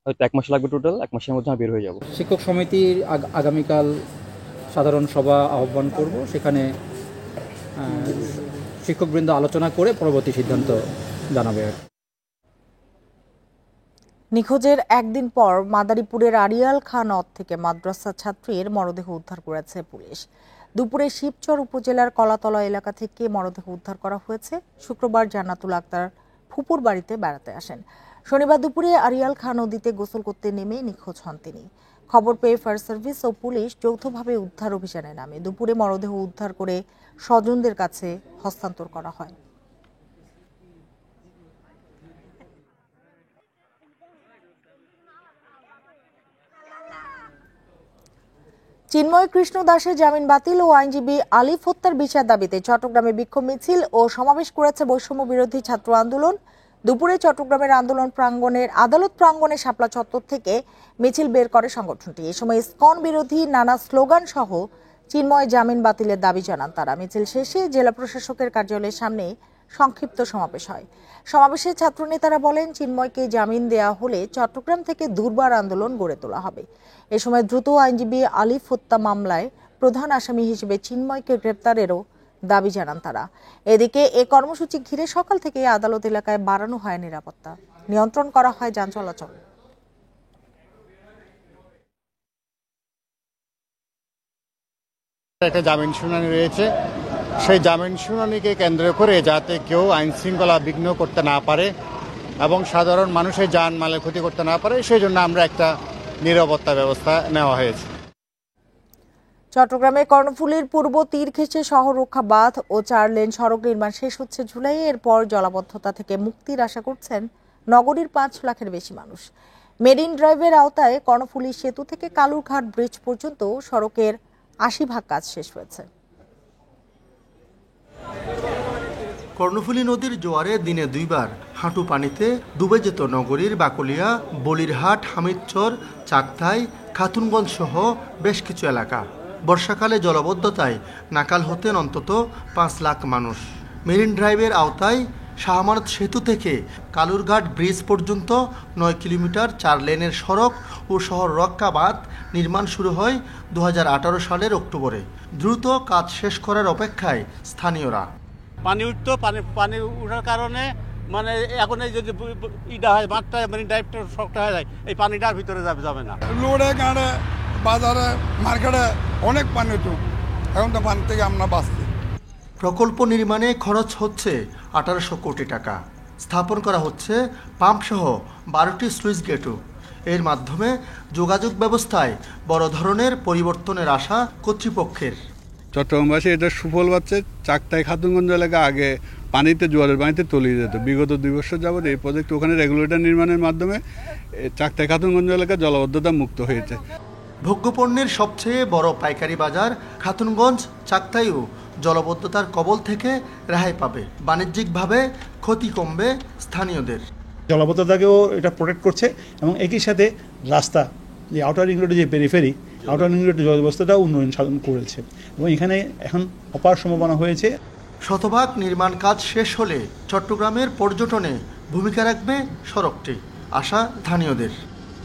হয়তো 1 মাস লাগবে, টোটাল 1 মাসের মধ্যে আমরা বের হয়ে যাব। শিক্ষক সমিতির আগামীকাল সাধারণ সভা আহ্বান করব, সেখানে শিক্ষকবৃন্দ আলোচনা করে পরবর্তী সিদ্ধান্ত জানাবে। নিখোঁজের একদিন পর মাদারীপুরের আড়িয়াল খাঁ নদ থেকে মাদ্রাসা ছাত্রীর মরদেহ উদ্ধার করেছে পুলিশ। দুপুরে শিবচর উপজেলার কলাতলা এলাকা থেকে মরদেহ উদ্ধার করা হয়েছে। শুক্রবার জান্নাতুল আক্তার ফুপুর বাড়িতে বেড়াতে আসেন। শনিবার দুপুরে আড়িয়াল খাঁ নদীতে গোসল করতে নেমে নিখোঁজ হন তিনি। খবর পেয়ে ফায়ার সার্ভিস ও পুলিশ যৌথভাবে উদ্ধার অভিযানে নামে। দুপুরে মরদেহ উদ্ধার করে স্বজনদের কাছে হস্তান্তর করা হয়। চিন্ময় কৃষ্ণ দাসের জামিন বাতিল ও আইনজীবী আলিফ হত্যার বিচার দাবিতে চট্টগ্রামে বিক্ষোভ মিছিল ও সমাবেশ করেছে বৈষম্য বিরোধী ছাত্র আন্দোলন। দুপুরে চট্টগ্রামের আদালত প্রাঙ্গণে শাপলা চত্বর থেকে মিছিল বের করে সংগঠনটি। এ সময় ইসকন বিরোধী নানা স্লোগান সহ চিন্ময় জামিন বাতিলের দাবি জানান তারা। মিছিল শেষে জেলা প্রশাসকের কার্যালয়ের সামনে সংক্ষিপ্ত সমাবেশ হয়। সমাবেশে ছাত্রনেতারা বলেন, চিন্ময়কে জামিন দেয়া হলে চট্টগ্রাম থেকে দুর্বার আন্দোলন গড়ে তোলা হবে। এ সময় দ্রুত আইনজীবী আলিফ হত্যা মামলায় প্রধান আসামি হিসেবে চিন্ময়কে গ্রেপ্তারেরও দাবি জানান তারা। এদিকে এ কর্মসূচি ঘিরে সকাল থেকে আদালত এলাকায় বাড়ানো হয় নিরাপত্তা, নিয়ন্ত্রণ করা হয় যান চলাচল। একটা জামিন শুনানি রয়েছে, সেই জামিন শুনানিকে কেন্দ্র করে যাতে কেউ আইন শৃঙ্খলা বিঘ্ন করতে না পারে এবং সাধারণ মানুষের জানমালের ক্ষতি করতে না পারে, সেই জন্য আমরা একটা নিরাপত্তা ব্যবস্থা নেওয়া হয়েছে। চট্টগ্রামে কর্ণফুলীর পূর্ব তীরঘেঁষে শহর রক্ষা বাঁধ ও 4 লেন সড়ক নির্মাণ শেষ হচ্ছে জুলাইয়ে। এরপর জলাবদ্ধতা থেকে মুক্তির আশা করছেন নগরীর 5 লাখের বেশি মানুষ। মেরিন ড্রাইভের আওতায় কর্ণফুলী সেতু থেকে কালুরঘাট ব্রিজ পর্যন্ত সড়কের 80% কাজ শেষ হয়েছে। কর্ণফুলী নদীর জোয়ারে দিনে 2 বার হাঁটু পানিতে ডুবে যেত নগরীর বাকলিয়া, বলিরহাট, হামিদচর, চাকতাই, খাতুনগঞ্জ সহ বেশ কিছু এলাকা। বর্ষাকালে জলাবদ্ধতায় নাকাল হতেন অন্তত 5 লাখ মানুষ। মেরিন ড্রাইভের আওতায় শাহ আমানত সেতু থেকে কালুরঘাট ব্রিজ পর্যন্ত 9 কিলোমিটার 4 লেনের সড়ক ও শহর রক্ষা বাঁধ নির্মাণ শুরু হয় 2018 সালের অক্টোবরে। দ্রুত কাজ শেষ করার অপেক্ষায় স্থানীয়রা। পানি উঠতো, পানি উঠার কারণে মানে এখন এই যদি ইটা হয় মাঠটা মানে ড্রাইভটা শক্ত হয়ে যায়, এই পানিটার ভিতরে যাবে না। লোডে গাড়ে বাজারে মার্কেটে অনেক পানি উঠু, এখন তো পানি থেকে আমরা বাঁচছি। প্রকল্প নির্মাণে খরচ হচ্ছে 1800 কোটি টাকা। স্থাপন করা হচ্ছে পাম্পসহ 12টি স্লুইস গেটও। এর মাধ্যমে যোগাযোগ ব্যবস্থায় বড় ধরনের পরিবর্তনের আশা কর্তৃপক্ষের। চট্টগ্রামবাসী এটা সুফল পাচ্ছে। চাকতাই খাতুনগঞ্জ এলাকা আগে পানিতে জোয়ারের পানিতে তলিয়ে যেত। বিগত 2 বছর যাবৎ এই প্রজেক্ট ওখানে রেগুলেটর নির্মাণের মাধ্যমে চাকতাই খাতুনগঞ্জ এলাকা জলাবদ্ধতা মুক্ত হয়েছে। ভোগ্যপণ্যের সবচেয়ে বড় পাইকারি বাজার খাতুনগঞ্জ চাকতাইও জলাবদ্ধতার কবল থেকে রেহাই পাবে। বাণিজ্যিকভাবে ক্ষতি কমবে স্থানীয়দের। জলাবদ্ধতাকেও এটা প্রোটেক্ট করছে এবং একই সাথে রাস্তা যে আউটার রিং রোডের যে পেরিফেরি, আউটার রিং রোডের জলব্যবস্থাটাও উন্নয়ন সাধন করেছে এবং এখানে এখন অপার সম্ভাবনা হয়েছে। শতভাগ নির্মাণ কাজ শেষ হলে চট্টগ্রামের পর্যটনে ভূমিকা রাখবে সড়কটি, আশা স্থানীয়দের।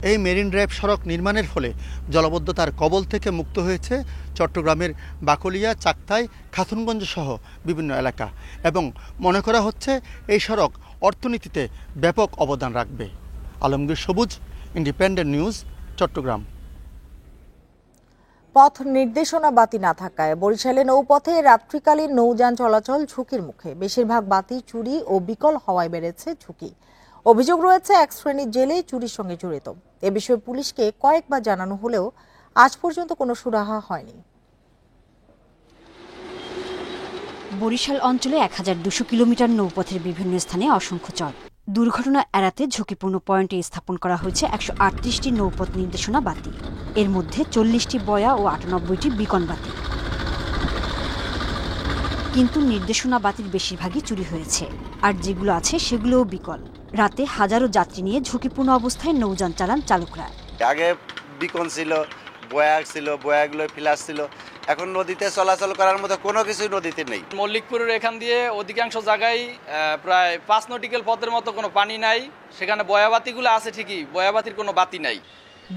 এই মেরিন ড্রাইভ সড়ক নির্মাণের ফলে জলাবদ্ধতার কবল থেকে মুক্ত হয়েছে চট্টগ্রামের বাকলিয়া, চাকতাই, খাতুনগঞ্জ সহ বিভিন্ন এলাকা এবং মনে করা হচ্ছে এই সড়ক অর্থনীতিতে ব্যাপক অবদান রাখবে। আলমগীর সবুজ, ইন্ডিপেন্ডেন্ট নিউজ, চট্টগ্রাম। পথ নির্দেশনা বাতি না থাকায় বরিশালে নৌপথে রাত্রিকালীন নৌযান চলাচল ঝুঁকির মুখে। বেশিরভাগ বাতি চুরি ও বিকল হওয়ায় বেড়েছে ঝুঁকি। অভিযোগ রয়েছে 1 শ্রেণীর জেলে চুরির সঙ্গে জড়িত। এ বিষয়ে পুলিশকে কয়েকবার জানানো হলেও আজ পর্যন্ত কোনো সুরাহা হয়নি। বরিশাল অঞ্চলে 1200 কিলোমিটার নৌপথের বিভিন্ন স্থানে অসংখ্য চর। দুর্ঘটনা এড়াতে ঝুঁকিপূর্ণ পয়েন্টে স্থাপন করা হয়েছে 138টি নৌপথ নির্দেশনা বাতি। এর মধ্যে 40টি বয়া ও 98টি বিকন বাতি। কিন্তু নির্দেশনা বাতির বেশিরভাগই চুরি হয়েছে, আর যেগুলো আছে সেগুলোও বিকল। রাতে হাজারো যাত্রী নিয়ে ঝুঁকিপূর্ণ অবস্থায় নৌযান চালান চালকরা। আগে বিকন ছিল, বয়া ছিল, বয়াগুলো ফ্ল্যাশ ছিল, এখন নদীতে চলাচল করার মতো কোনো কিছু নদীতে নেই। মল্লিকপুরের এখান দিয়ে অধিকাংশ জায়গায় প্রায় 5 নটিক্যাল পথের মতো কোনো পানি নাই। সেখানে বয়াবাতিগুলো আছে ঠিকই, বয়াবাতির কোনো বাতি নাই।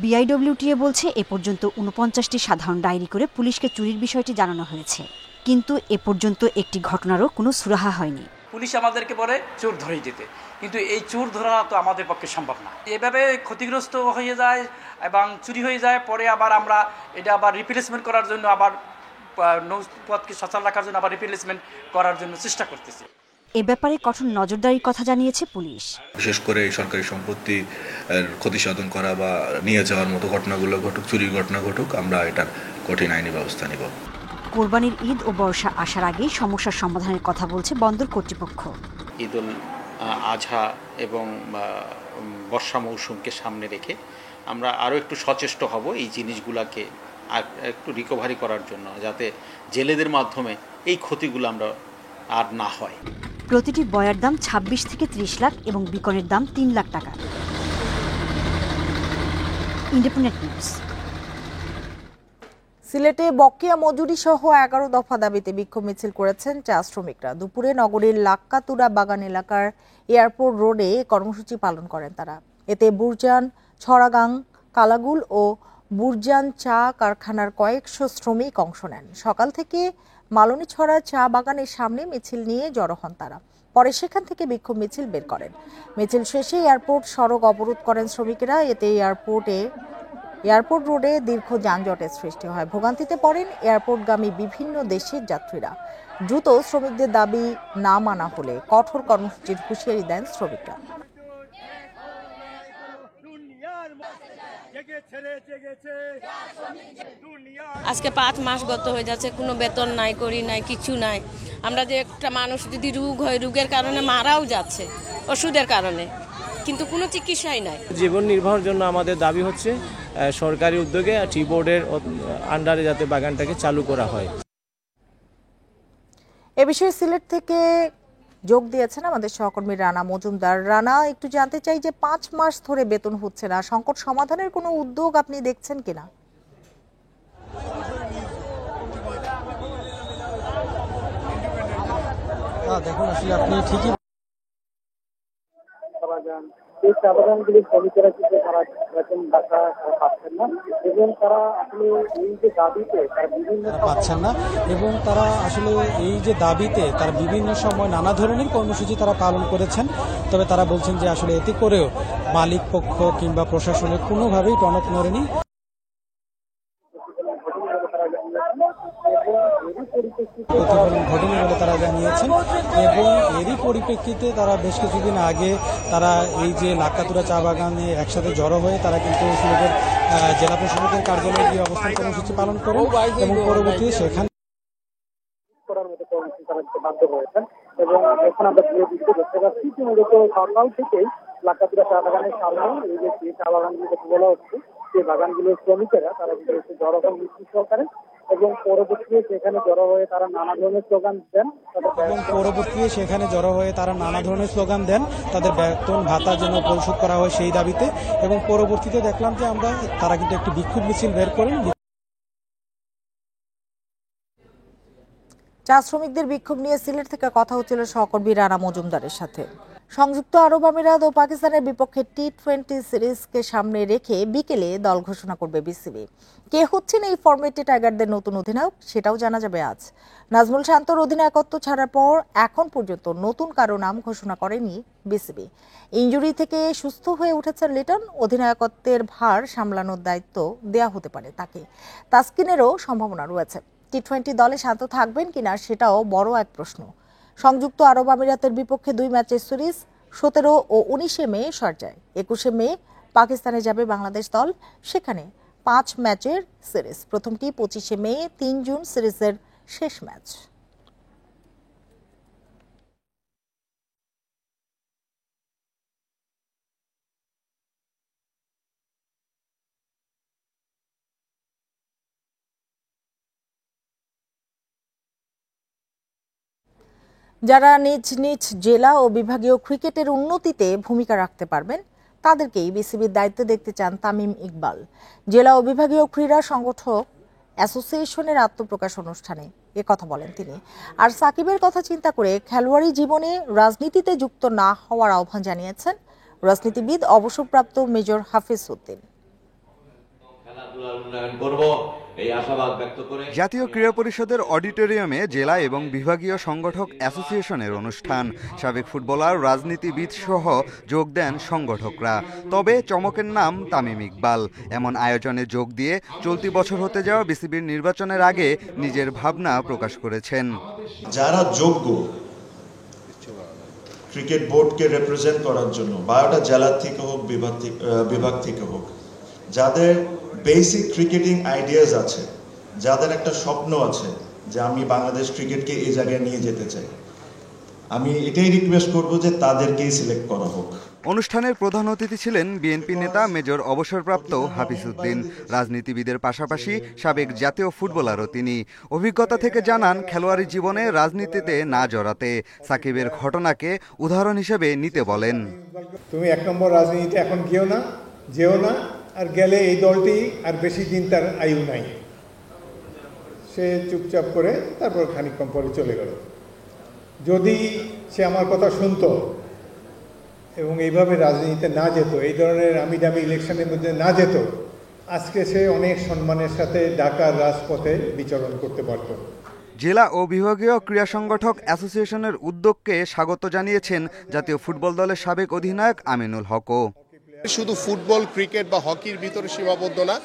বিআইডব্লিউটিএ বলছে এ পর্যন্ত 49টি সাধারণ ডায়েরি করে পুলিশকে চুরির বিষয়টি জানানো হয়েছে, কিন্তু এ পর্যন্ত একটি ঘটনারও কোনো সুরাহা হয়নি। পুলিশ আমাদেরকে বলে চোর ধরে দিতে, কিন্তু এই চোর ধরা তো আমাদের পক্ষে সম্ভব না। এভাবে ক্ষতিগ্রস্ত হয়ে যায় এবং চুরি হয়ে যায়, পরে আবার আমরা এটা আবার রিপ্লেসমেন্ট করার জন্য, আবার নৌপথকে সচল রাখার জন্য আবার রিপ্লেসমেন্ট করার জন্য চেষ্টা করতেছি। এ ব্যাপারে কঠোর নজরদারির কথা জানিয়েছে পুলিশ। বিশেষ করে সরকারি সম্পত্তি ক্ষতি সাধন করা বা নিয়ে যাওয়ার মতো ঘটনাগুলো ঘটুক, চুরির ঘটনা ঘটুক, আমরা এটার কঠিন আইনি ব্যবস্থা নিব। কোরবানির ঈদ ও বর্ষা আসার আগেই সমস্যার সমাধানের কথা বলছে বন্দর কর্তৃপক্ষ। ঈদুল আজহা এবং বর্ষা মৌসুমকে সামনে রেখে আমরা আরও একটু সচেষ্ট হব এই জিনিসগুলোকে আর একটু রিকভারি করার জন্য, যাতে জেলেদের মাধ্যমে এই ক্ষতিগুলো আমরা আর না হয়। প্রতিটি বয়ার দাম 26 থেকে 30 লাখ এবং বিকনের দাম 3 লাখ টাকা। Independent news. সিলেটে বকেয়া মজুরি সহ 11 দফা দাবিতে বিক্ষোভ মিছিল করেছেন চা শ্রমিকরা। দুপুরে নগরীর লাক্কাতুরা বাগান এলাকার এয়ারপোর্ট রোডে কর্মসূচি পালন করেন তারা। এতে বুরজান, ছড়াগাং, কালাগুল ও বুরজান চা কারখানার কয়েকশো শ্রমিক অংশ নেন। সকাল থেকে মালনীছড়া চা বাগানের সামনে মিছিল নিয়ে জড়ো হন তারা। পরে সেখান থেকে বিক্ষোভ মিছিল বের করেন। মিছিল শেষে এয়ারপোর্ট সড়ক অবরোধ করেন শ্রমিকেরা। এতে এয়ারপোর্ট রোডে দীর্ঘ যানজটের সৃষ্টি হয়। ভোগান্তিতে পড়েন এয়ারপোর্টগামী বিভিন্ন দেশের যাত্রীরা। দ্রুত শ্রমিকদের দাবি না মানা হলে কঠোর কর্মসূচির হুঁশিয়ারি দেন শ্রমিকরা। আজকে 5 মাস গত হয়ে যাচ্ছে, কোনো বেতন নাই, করি নাই, কিছু নাই। আমরা যে একটা মানুষ যদি রোগ হয়, রোগের কারণে মারাও যাচ্ছে ওষুধের কারণে, কিন্তু কোনো চিকিৎসাই নাই। জীবন নির্বাহের জন্য আমাদের দাবি হচ্ছে সরকারি উদ্যোগে টি বোর্ডের আন্ডারে যাতে বাগানটাকে চালু করা হয়। এ বিষয়ে সিলেট থেকে যোগ দিয়েছেন আমাদের সহকর্মী রানা মজুমদার। রানা, একটু জানতে চাই যে 5 মাস ধরে বেতন হচ্ছে না, সংকট সমাধানের কোনো উদ্যোগ আপনি দেখছেন কিনা? দেখুন, আসলে আপনি ঠিকই এই চা বাগানগুলির শ্রমিকেরা কিন্তু তারা বেতন টাকা পাচ্ছেন না, এবং তারা আসলে এই যে দাবিতে তারা বিভিন্ন পাচ্ছেন না, এবং তারা আসলে এই যে দাবিতে তারা বিভিন্ন সময় নানা ধরনের কর্মসূচি তারা পালন করেছেন। তবে তারা বলছেন যে আসলে এতে করেও মালিক পক্ষ কিংবা প্রশাসনের কোনোভাবেই টনক নড়েনি। প্রতিফলন ঘটেনি বলে তারা জানিয়েছেন, এবং এরই পরিপ্রেক্ষিতে তারা বেশ কিছুদিন আগে তারা এই যে লাক্কাতুরা চা বাগানে একসাথে জড়ো হয়ে তারা কিন্তু সিলেটের জেলা প্রশাসকের কার্যালয়ে গিয়ে অবস্থান কর্মসূচি পালন করেন, এবং পরবর্তীতে সেখানে করার মতো কর্মসূচি তারা বাধ্য হয়েছেন। এবং এখন আমরা দেখতে পাচ্ছি যে মূলত সকাল থেকেই লাক্কাতুরা চা বাগানের সামনে এই যে চা বাগানগুলো কথা বলা হচ্ছে, সেই বাগানগুলোর শ্রমিকেরা তারা কিন্তু জড়ো হন মিছিল সহকারে, এবং পরবর্তীতে সেখানে জড়ো হয়ে তারা নানা ধরনের স্লোগান দেন, তাদের বেতন ভাতা যেন পরিশোধ করা হয় সেই দাবিতে। এবং পরবর্তীতে দেখলাম যে আমরা তারা কিন্তু একটি বিক্ষোভ মিছিল বের করেন। চা শ্রমিকদের বিক্ষোভ নিয়ে সিলেট থেকে কথা হচ্ছিল সহকর্মী রানা মজুমদারের সাথে। সংযুক্ত আরব আমিরাত ও পাকিস্তানের বিপক্ষে টি-20 সিরিজকে সামনে রেখে বিকেলে দল ঘোষণা করবে বিসিবি। কে হচ্ছেন এই ফরম্যাটে টাইগারদের নতুন অধিনায়ক, সেটাও জানা যাবে আজ। নাজমুল শান্তর অধিনায়কত্ব ছাড়ার পর এখন পর্যন্ত নতুন কারো নাম ঘোষণা করেনি বিসিবি। ইনজুরি থেকে সুস্থ হয়ে উঠেছেন লিটন। অধিনায়কত্বের ভার সামলানোর দায়িত্ব দেয়া হতে পারে তাকে। তাসকিনেরও সম্ভাবনা রয়েছে। টি-20 দলে শান্ত থাকবেন কিনা সেটাও বড় এক প্রশ্ন। সংযুক্ত আরব আমিরাতের বিপক্ষে 2 ম্যাচের সিরিজ 17 ও 19 মে সর্যায়। 21 মে পাকিস্তানে যাবে বাংলাদেশ দল, সেখানে 5 ম্যাচের সিরিজ। প্রথমটি 25 মে, 3 জুন সিরিজের শেষ ম্যাচ। যারা নিজ নিজ জেলা ও বিভাগীয় ক্রিকেটের উন্নতিতে ভূমিকা রাখতে পারবেন তাদেরকেই বিসিবির দায়িত্ব দেখতে চান তামিম ইকবাল। জেলা ও বিভাগীয় ক্রীড়া সংগঠক অ্যাসোসিয়েশনের আত্মপ্রকাশ অনুষ্ঠানে কথা বলেন তিনি। আর সাকিবের কথা চিন্তা করে খেলোয়াড়ি জীবনে রাজনীতিতে যুক্ত না হওয়ার আহ্বান জানিয়েছেন রাজনীতিবিদ অবসরপ্রাপ্ত মেজর হাফিজ উদ্দিন। জাতীয় ক্রীড়া পরিষদের অডিটোরিয়ামে জেলা এবং বিভাগীয় সংগঠক অ্যাসোসিয়েশনের অনুষ্ঠান। সাবেক ফুটবলার, রাজনীতিবিদ সহ যোগ দেন সংগঠকরা। তবে চমকের নাম তামিম ইকবাল। এমন আয়োজনে যোগ দিয়ে চলতি বছর হতে যাওয়া বিসিবির নির্বাচনের আগে নিজের ভাবনা প্রকাশ করেছেন। যারা যোগ্য ক্রিকেট বোর্ডকে রিপ্রেজেন্ট করার জন্য, বা ওটা জেলা থেকে হোক, বিভাগ থেকে হোক, যাদের বেসিক ক্রিকেটিং আইডিয়াস আছে, যাদের একটা স্বপ্ন আছে যে আমি বাংলাদেশ ক্রিকেটকে এই জায়গায় নিয়ে যেতে চাই, আমি এটাই রিকোয়েস্ট করব যে তাদেরকেই সিলেক্ট করা হোক। অনুষ্ঠানের প্রধান অতিথি ছিলেন বিএনপি নেতা মেজর অবসরপ্রাপ্ত হাফিজ উদ্দিন। রাজনীতিবিদের পাশাপাশি সাবেক জাতীয় ফুটবলারও তিনি। অভিজ্ঞতা থেকে জানান, খেলোয়াড়ি জীবনে রাজনীতিতে না জড়াতে। সাকিবের ঘটনাকে উদাহরণ হিসেবে নিতে বলেন। তুমি 1 নম্বর রাজনীতিতে এখন যেও না, আর গেলে এই দলটি আর বেশি দিন তার আয়ু নাই। সে চুপচাপ করে তারপর খানিকক্ষণ পরে চলে গেল। যদি সে আমার কথা শুনতো এবং এইভাবে রাজনীতিতে না যেত, এই ধরনের আমি দামি ইলেকশনের মধ্যে না যেত, আজকে সে অনেক সম্মানের সাথে ঢাকার রাজপথে বিচরণ করতে পারত। জেলা ও বিভাগীয় ক্রীড়া সংগঠক অ্যাসোসিয়েশনের উদ্যোগকে স্বাগত জানিয়েছেন জাতীয় ফুটবল দলের সাবেক অধিনায়ক আমিনুল হকও। শুধু ফুটবল, ক্রিকেট বা হকির ভিতরে সীমাবদ্ধ না,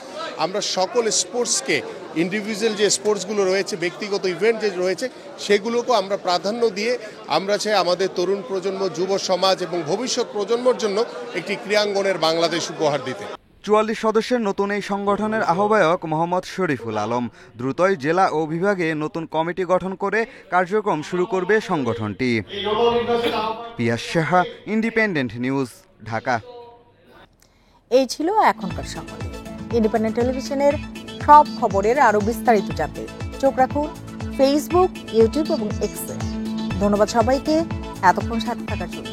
আমরা সকল স্পোর্টসকে, ইন্ডিভিজুয়াল যে স্পোর্টসগুলো রয়েছে, ব্যক্তিগত ইভেন্ট যে রয়েছে, সেগুলোকেও আমরা প্রাধান্য দিয়ে আমরা চাই আমাদের তরুণ প্রজন্ম, যুব সমাজ এবং ভবিষ্যৎ প্রজন্মের জন্য একটি ক্রীড়াঙ্গনের বাংলাদেশ উপহার দিতে। 44 সদস্যের নতুন এই সংগঠনের আহ্বায়ক মোহাম্মদ শরীফুল আলম। দ্রুতই জেলা ও বিভাগে নতুন কমিটি গঠন করে কার্যক্রম শুরু করবে সংগঠনটি। পিয়াস সাহা, ইন্ডিপেন্ডেন্ট নিউজ, ঢাকা। এই ছিল এখনকার সংবাদ। ইন্ডিপেন্ডেন্ট টেলিভিশনের সব খবরের আরো বিস্তারিত জানতে চোখ রাখুন ফেসবুক, ইউটিউব এবং এক্সে। ধন্যবাদ সবাইকে এতক্ষণ সাথে থাকার জন্য।